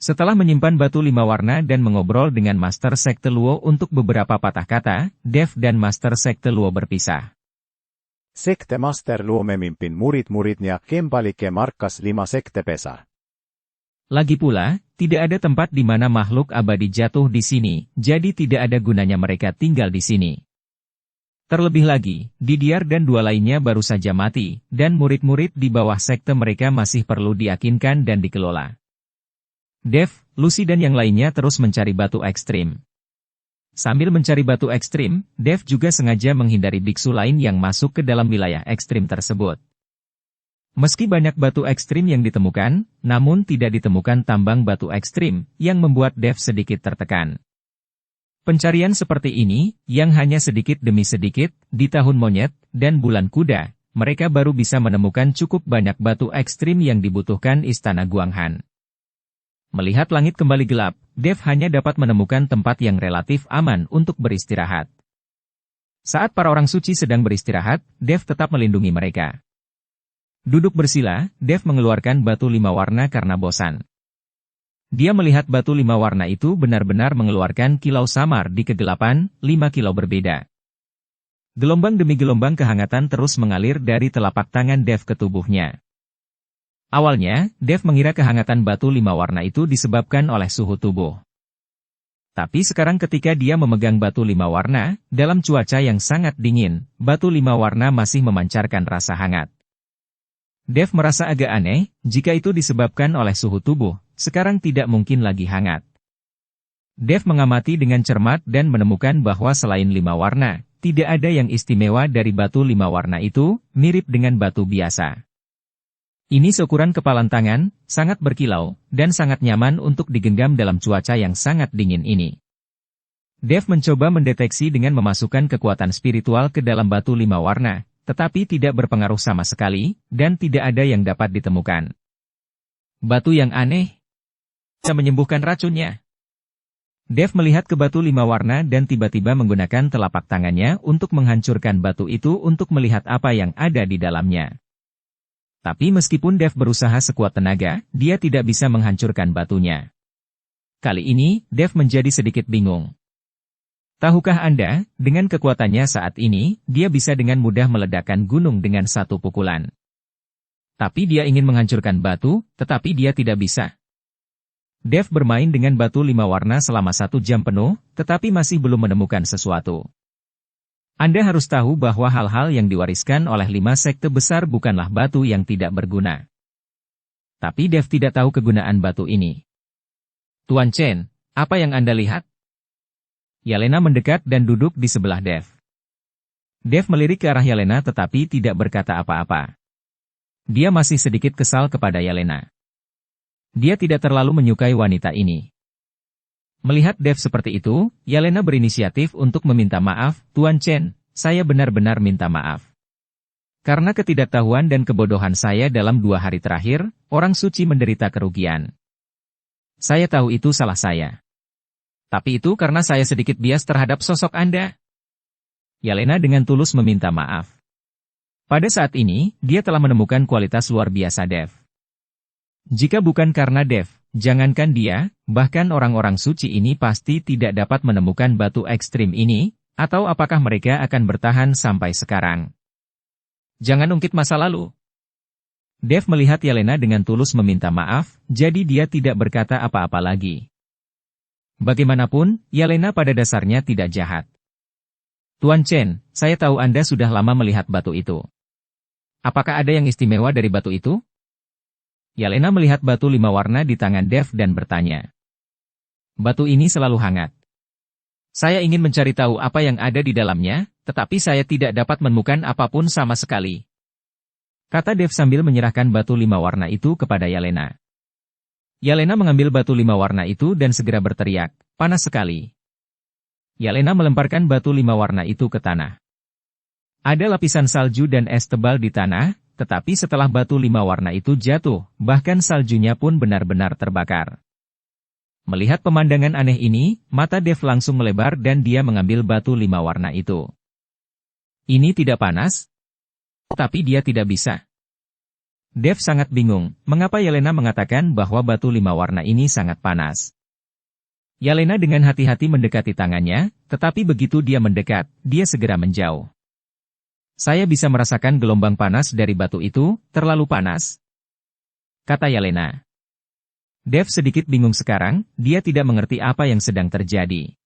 Setelah menyimpan batu 5 warna dan mengobrol dengan Master Sekte Luo untuk beberapa patah kata, Dev dan Master Sekte Luo berpisah. Sekte Master Luo memimpin murid-muridnya kembali ke markas 5 sekte besar. Lagi pula, tidak ada tempat di mana makhluk abadi jatuh di sini, jadi tidak ada gunanya mereka tinggal di sini. Terlebih lagi, Didiar dan 2 lainnya baru saja mati, dan murid-murid di bawah sekte mereka masih perlu diyakinkan dan dikelola. Dev, Lucy dan yang lainnya terus mencari batu ekstrim. Sambil mencari batu ekstrim, Dev juga sengaja menghindari biksu lain yang masuk ke dalam wilayah ekstrim tersebut. Meski banyak batu ekstrim yang ditemukan, namun tidak ditemukan tambang batu ekstrim, yang membuat Dev sedikit tertekan. Pencarian seperti ini, yang hanya sedikit demi sedikit, di tahun monyet, dan bulan kuda, mereka baru bisa menemukan cukup banyak batu ekstrim yang dibutuhkan Istana Guanghan. Melihat langit kembali gelap, Dev hanya dapat menemukan tempat yang relatif aman untuk beristirahat. Saat para orang suci sedang beristirahat, Dev tetap melindungi mereka. Duduk bersila, Dev mengeluarkan batu 5 warna karena bosan. Dia melihat batu 5 warna itu benar-benar mengeluarkan kilau samar di kegelapan, 5 kilau berbeda. Gelombang demi gelombang kehangatan terus mengalir dari telapak tangan Dev ke tubuhnya. Awalnya, Dev mengira kehangatan batu 5 warna itu disebabkan oleh suhu tubuh. Tapi sekarang ketika dia memegang batu 5 warna, dalam cuaca yang sangat dingin, batu 5 warna masih memancarkan rasa hangat. Dev merasa agak aneh, jika itu disebabkan oleh suhu tubuh, sekarang tidak mungkin lagi hangat. Dev mengamati dengan cermat dan menemukan bahwa selain 5 warna, tidak ada yang istimewa dari batu 5 warna itu, mirip dengan batu biasa. Ini seukuran kepalan tangan, sangat berkilau, dan sangat nyaman untuk digenggam dalam cuaca yang sangat dingin ini. Dev mencoba mendeteksi dengan memasukkan kekuatan spiritual ke dalam batu 5 warna, tetapi tidak berpengaruh sama sekali, dan tidak ada yang dapat ditemukan. Batu yang aneh bisa menyembuhkan racunnya. Dev melihat ke batu 5 warna dan tiba-tiba menggunakan telapak tangannya untuk menghancurkan batu itu untuk melihat apa yang ada di dalamnya. Tapi meskipun Dev berusaha sekuat tenaga, dia tidak bisa menghancurkan batunya. Kali ini, Dev menjadi sedikit bingung. Tahukah Anda, dengan kekuatannya saat ini, dia bisa dengan mudah meledakkan gunung dengan satu pukulan. Tapi dia ingin menghancurkan batu, tetapi dia tidak bisa. Dev bermain dengan batu 5 warna selama 1 jam penuh, tetapi masih belum menemukan sesuatu. Anda harus tahu bahwa hal-hal yang diwariskan oleh 5 sekte besar bukanlah batu yang tidak berguna. Tapi Dev tidak tahu kegunaan batu ini. Tuan Chen, apa yang Anda lihat? Yelena mendekat dan duduk di sebelah Dev. Dev melirik ke arah Yelena tetapi tidak berkata apa-apa. Dia masih sedikit kesal kepada Yelena. Dia tidak terlalu menyukai wanita ini. Melihat Dev seperti itu, Yelena berinisiatif untuk meminta maaf, Tuan Chen, saya benar-benar minta maaf. Karena ketidaktahuan dan kebodohan saya dalam 2 hari terakhir, orang suci menderita kerugian. Saya tahu itu salah saya. Tapi itu karena saya sedikit bias terhadap sosok Anda. Yelena dengan tulus meminta maaf. Pada saat ini, dia telah menemukan kualitas luar biasa Dev. Jika bukan karena Dev, jangankan dia, bahkan orang-orang suci ini pasti tidak dapat menemukan batu ekstrim ini, atau apakah mereka akan bertahan sampai sekarang. Jangan ungkit masa lalu. Dev melihat Yelena dengan tulus meminta maaf, jadi dia tidak berkata apa-apa lagi. Bagaimanapun, Yelena pada dasarnya tidak jahat. Tuan Chen, saya tahu Anda sudah lama melihat batu itu. Apakah ada yang istimewa dari batu itu? Yelena melihat batu 5 warna di tangan Dev dan bertanya. Batu ini selalu hangat. Saya ingin mencari tahu apa yang ada di dalamnya, tetapi saya tidak dapat menemukan apapun sama sekali. Kata Dev sambil menyerahkan batu 5 warna itu kepada Yelena. Yelena mengambil batu 5 warna itu dan segera berteriak, panas sekali. Yelena melemparkan batu 5 warna itu ke tanah. Ada lapisan salju dan es tebal di tanah, tetapi setelah batu 5 warna itu jatuh, bahkan saljunya pun benar-benar terbakar. Melihat pemandangan aneh ini, mata Dev langsung melebar dan dia mengambil batu 5 warna itu. Ini tidak panas? Tapi dia tidak bisa. Dev sangat bingung, mengapa Yelena mengatakan bahwa batu 5 warna ini sangat panas. Yelena dengan hati-hati mendekati tangannya, tetapi begitu dia mendekat, dia segera menjauh. Saya bisa merasakan gelombang panas dari batu itu, terlalu panas. Kata Yelena. Dev sedikit bingung sekarang, dia tidak mengerti apa yang sedang terjadi.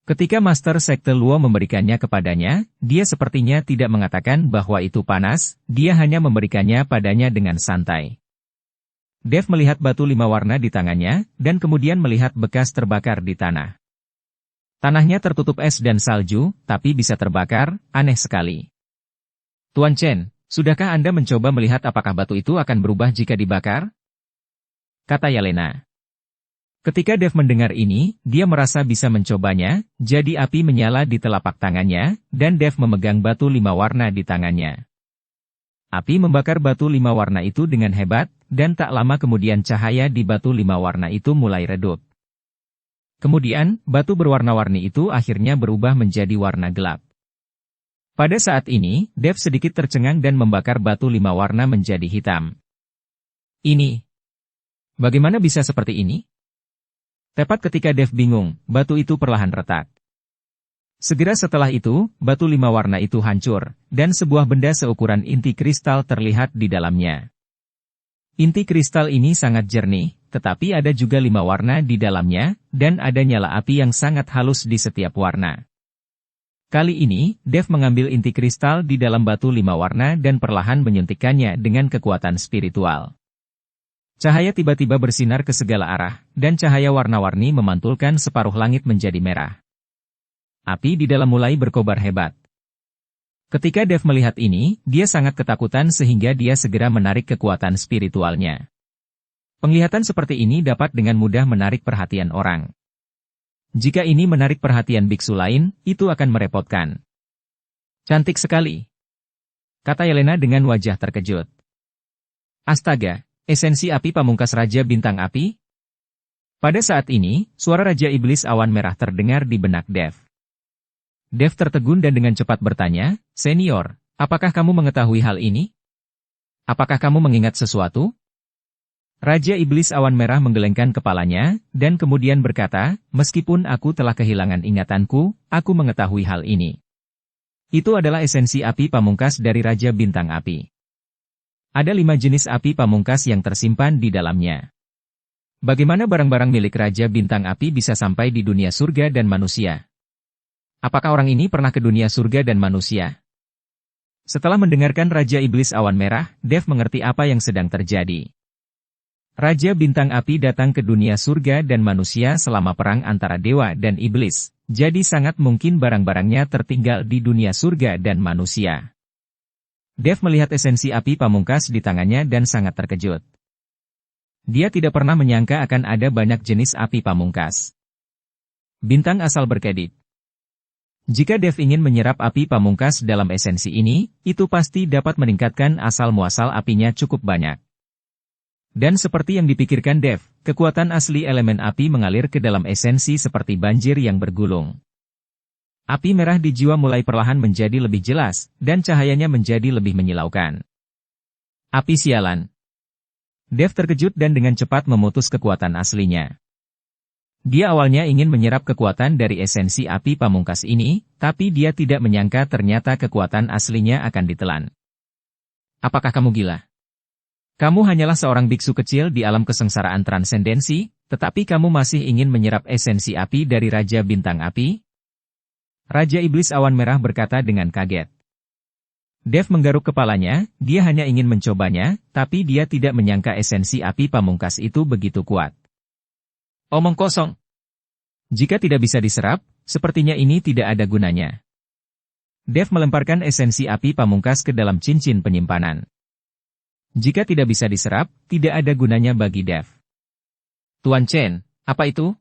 Ketika Master Sekte Luo memberikannya kepadanya, dia sepertinya tidak mengatakan bahwa itu panas, dia hanya memberikannya padanya dengan santai. Dev melihat batu 5 warna di tangannya, dan kemudian melihat bekas terbakar di tanah. Tanahnya tertutup es dan salju, tapi bisa terbakar, aneh sekali. Tuan Chen, sudahkah Anda mencoba melihat apakah batu itu akan berubah jika dibakar? Kata Yelena. Ketika Dev mendengar ini, dia merasa bisa mencobanya, jadi api menyala di telapak tangannya, dan Dev memegang batu 5 warna di tangannya. Api membakar batu 5 warna itu dengan hebat, dan tak lama kemudian cahaya di batu 5 warna itu mulai redup. Kemudian, batu berwarna-warni itu akhirnya berubah menjadi warna gelap. Pada saat ini, Dev sedikit tercengang dan membakar batu 5 warna menjadi hitam. Ini. Bagaimana bisa seperti ini? Tepat ketika Dev bingung, batu itu perlahan retak. Segera setelah itu, batu 5 warna itu hancur, dan sebuah benda seukuran inti kristal terlihat di dalamnya. Inti kristal ini sangat jernih, tetapi ada juga 5 warna di dalamnya, dan ada nyala api yang sangat halus di setiap warna. Kali ini, Dev mengambil inti kristal di dalam batu 5 warna dan perlahan menyuntikkannya dengan kekuatan spiritual. Cahaya tiba-tiba bersinar ke segala arah, dan cahaya warna-warni memantulkan separuh langit menjadi merah. Api di dalam mulai berkobar hebat. Ketika Dev melihat ini, dia sangat ketakutan sehingga dia segera menarik kekuatan spiritualnya. Penglihatan seperti ini dapat dengan mudah menarik perhatian orang. Jika ini menarik perhatian biksu lain, itu akan merepotkan. Cantik sekali, kata Yelena dengan wajah terkejut. Astaga, esensi api pamungkas Raja Bintang Api? Pada saat ini, suara Raja Iblis Awan Merah terdengar di benak Dev. Dev tertegun dan dengan cepat bertanya, "Senior, apakah kamu mengetahui hal ini? Apakah kamu mengingat sesuatu?" Raja Iblis Awan Merah menggelengkan kepalanya, dan kemudian berkata, "Meskipun aku telah kehilangan ingatanku, aku mengetahui hal ini. Itu adalah esensi api pamungkas dari Raja Bintang Api. Ada 5 jenis api pamungkas yang tersimpan di dalamnya. Bagaimana barang-barang milik Raja Bintang Api bisa sampai di dunia surga dan manusia? Apakah orang ini pernah ke dunia surga dan manusia?" Setelah mendengarkan Raja Iblis Awan Merah, Dev mengerti apa yang sedang terjadi. Raja Bintang Api datang ke dunia surga dan manusia selama perang antara dewa dan iblis, jadi sangat mungkin barang-barangnya tertinggal di dunia surga dan manusia. Dev melihat esensi api pamungkas di tangannya dan sangat terkejut. Dia tidak pernah menyangka akan ada banyak jenis api pamungkas. Bintang asal berkedip. Jika Dev ingin menyerap api pamungkas dalam esensi ini, itu pasti dapat meningkatkan asal-muasal apinya cukup banyak. Dan seperti yang dipikirkan Dev, kekuatan asli elemen api mengalir ke dalam esensi seperti banjir yang bergulung. Api merah di jiwa mulai perlahan menjadi lebih jelas, dan cahayanya menjadi lebih menyilaukan. Api sialan. Dev terkejut dan dengan cepat memutus kekuatan aslinya. Dia awalnya ingin menyerap kekuatan dari esensi api pamungkas ini, tapi dia tidak menyangka ternyata kekuatan aslinya akan ditelan. Apakah kamu gila? Kamu hanyalah seorang biksu kecil di alam kesengsaraan transendensi, tetapi kamu masih ingin menyerap esensi api dari Raja Bintang Api? Raja Iblis Awan Merah berkata dengan kaget. Dev menggaruk kepalanya, dia hanya ingin mencobanya, tapi dia tidak menyangka esensi api pamungkas itu begitu kuat. Omong kosong. Jika tidak bisa diserap, sepertinya ini tidak ada gunanya. Dev melemparkan esensi api pamungkas ke dalam cincin penyimpanan. Jika tidak bisa diserap, tidak ada gunanya bagi Dev. Tuan Chen, apa itu?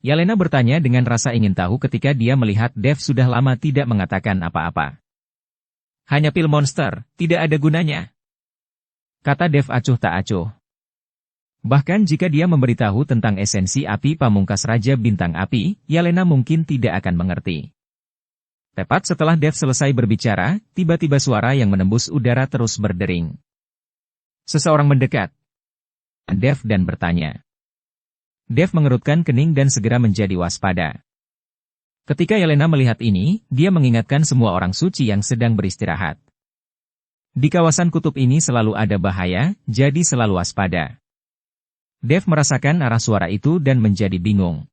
Yelena bertanya dengan rasa ingin tahu ketika dia melihat Dev sudah lama tidak mengatakan apa-apa. Hanya pil monster, tidak ada gunanya. Kata Dev acuh tak acuh. Bahkan jika dia memberitahu tentang esensi api pamungkas Raja Bintang Api, Yelena mungkin tidak akan mengerti. Tepat setelah Dev selesai berbicara, tiba-tiba suara yang menembus udara terus berdering. Seseorang mendekat. Dev dan bertanya. Dev mengerutkan kening dan segera menjadi waspada. Ketika Yelena melihat ini, dia mengingatkan semua orang suci yang sedang beristirahat. Di kawasan kutub ini selalu ada bahaya, jadi selalu waspada. Dev merasakan arah suara itu dan menjadi bingung.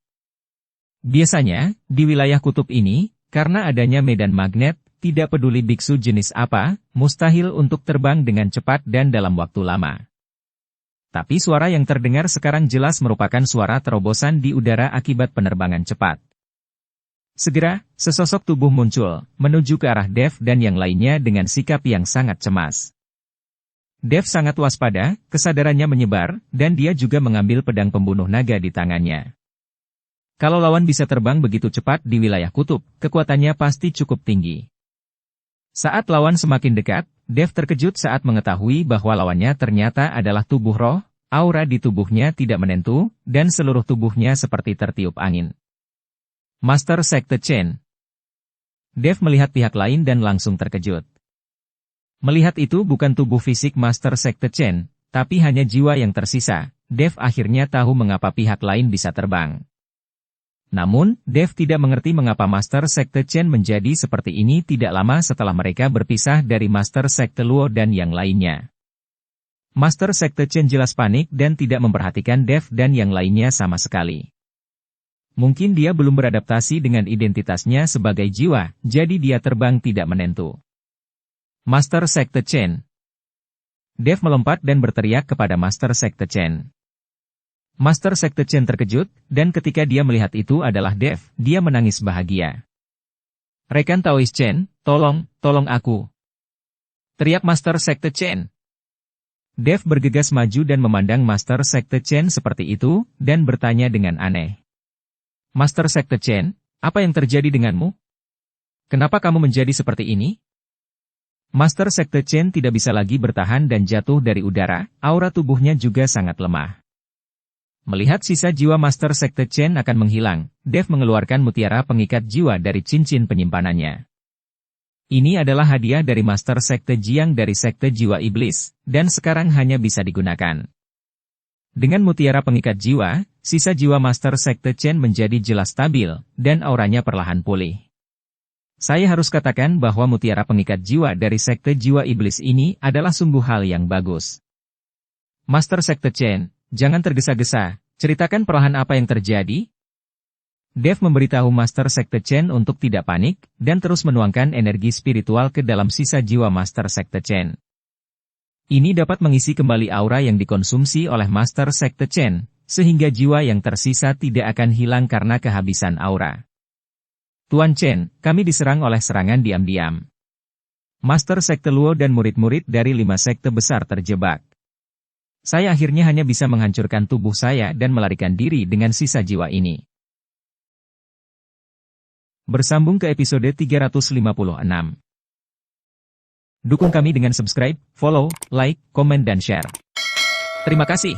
Biasanya, di wilayah kutub ini, karena adanya medan magnet, tidak peduli biksu jenis apa, mustahil untuk terbang dengan cepat dan dalam waktu lama. Tapi suara yang terdengar sekarang jelas merupakan suara terobosan di udara akibat penerbangan cepat. Segera, sesosok tubuh muncul, menuju ke arah Dev dan yang lainnya dengan sikap yang sangat cemas. Dev sangat waspada, kesadarannya menyebar, dan dia juga mengambil pedang pembunuh naga di tangannya. Kalau lawan bisa terbang begitu cepat di wilayah kutub, kekuatannya pasti cukup tinggi. Saat lawan semakin dekat, Dev terkejut saat mengetahui bahwa lawannya ternyata adalah tubuh roh, aura di tubuhnya tidak menentu, dan seluruh tubuhnya seperti tertiup angin. Master Sekte Chen. Dev melihat pihak lain dan langsung terkejut. Melihat itu bukan tubuh fisik Master Sekte Chen, tapi hanya jiwa yang tersisa, Dev akhirnya tahu mengapa pihak lain bisa terbang. Namun, Dev tidak mengerti mengapa Master Sekte Chen menjadi seperti ini tidak lama setelah mereka berpisah dari Master Sekte Luo dan yang lainnya. Master Sekte Chen jelas panik dan tidak memperhatikan Dev dan yang lainnya sama sekali. Mungkin dia belum beradaptasi dengan identitasnya sebagai jiwa, jadi dia terbang tidak menentu. Master Sekte Chen. Dev melompat dan berteriak kepada Master Sekte Chen. Master Sekte Chen terkejut, dan ketika dia melihat itu adalah Dev, dia menangis bahagia. Rekan Taois Chen, Tolong aku. Teriak Master Sekte Chen. Dev bergegas maju dan memandang Master Sekte Chen seperti itu, dan bertanya dengan aneh. Master Sekte Chen, apa yang terjadi denganmu? Kenapa kamu menjadi seperti ini? Master Sekte Chen tidak bisa lagi bertahan dan jatuh dari udara, aura tubuhnya juga sangat lemah. Melihat sisa jiwa Master Sekte Chen akan menghilang, Dev mengeluarkan mutiara pengikat jiwa dari cincin penyimpanannya. Ini adalah hadiah dari Master Sekte Jiang dari Sekte Jiwa Iblis, dan sekarang hanya bisa digunakan. Dengan mutiara pengikat jiwa, sisa jiwa Master Sekte Chen menjadi jelas stabil, dan auranya perlahan pulih. Saya harus katakan bahwa mutiara pengikat jiwa dari Sekte Jiwa Iblis ini adalah sungguh hal yang bagus. Master Sekte Chen, jangan tergesa-gesa, ceritakan perlahan apa yang terjadi. Dev memberitahu Master Sekte Chen untuk tidak panik, dan terus menuangkan energi spiritual ke dalam sisa jiwa Master Sekte Chen. Ini dapat mengisi kembali aura yang dikonsumsi oleh Master Sekte Chen, sehingga jiwa yang tersisa tidak akan hilang karena kehabisan aura. Tuan Chen, kami diserang oleh serangan diam-diam. Master Sekte Luo dan murid-murid dari 5 sekte besar terjebak. Saya akhirnya hanya bisa menghancurkan tubuh saya dan melarikan diri dengan sisa jiwa ini. Bersambung ke episode 356. Dukung kami dengan subscribe, follow, like, komen dan share. Terima kasih.